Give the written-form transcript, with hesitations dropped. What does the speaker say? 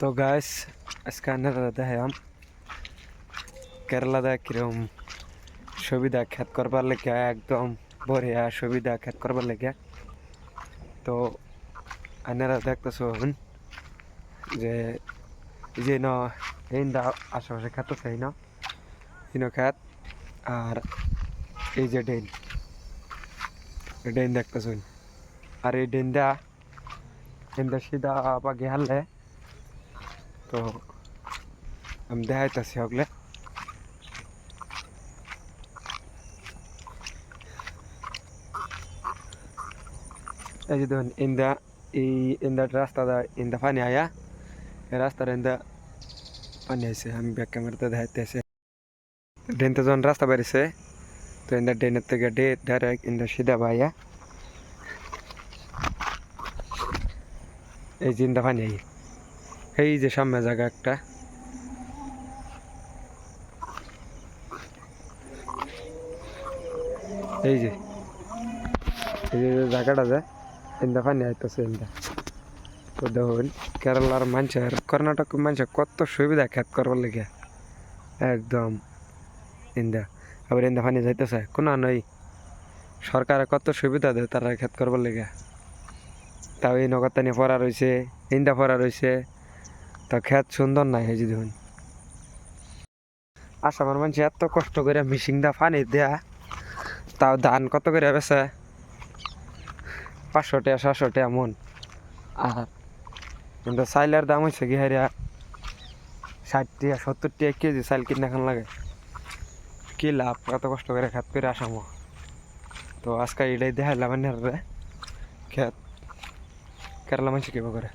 তো গাইস আজকে আপনারা দেখাম কেরালা কিরম সুবিধা খেত করবার লেগে একদম বড়িয়া সুবিধা খেত করবার লেগে। তো আপনারা দেখতেছেন যে যে ন এই আশেপাশে খেত আছে না খেত, আর এই যে ডেন ডেন দেখতেছেন, আর এই ডেনটা সিধা পাগে হারলে তো আমি দেখাইতেছি ওগুলো। এই যে দেখুন এই রাস্তাটা পানি আয়া, এই রাস্তার পানি আইছে। আমি ব্যাক ক্যামেরাতে দেখাইতেছি ড্রেনতে যখন রাস্তা বেরিয়েছে, তো ড্রেনের থেকে ডাইরেক্ট সিধা ভাইয়া এই যে পানি আই, এই যে সামনে জায়গা একটা, এই যে জায়গাটা যায় পানি আইতেছে। তো দেখুন কেরালার মানুষের, কর্ণাটক মানুষের কত সুবিধা খেত করবার লেগে একদম আবার পানি যাইতেছে কোনো নই। সরকারে কত সুবিধা দেয় তারা খেত করবার লেগে, তাও এই নগরতানি পড়া রয়েছে, পড়া রয়েছে, তা খেত সুন্দর নাই। এই যে দেখুন আসামের মানুষ এত কষ্ট করে মিশিং দা পানি দেয়া, তাও ধান কত করে বেছে 500 টাকা 700 টাকা মন। আর কিন্তু চাইলের দাম হয়েছে কি হারিয়া 60 টাকা 70 টাকা কেজি চাইল কিনে খান লাগে। কি লাভ এত কষ্ট করে খেত করে আসামো। তো আজকে এটাই দেখাইলাম খেত কেরালা মানুষ কিভাবে করে।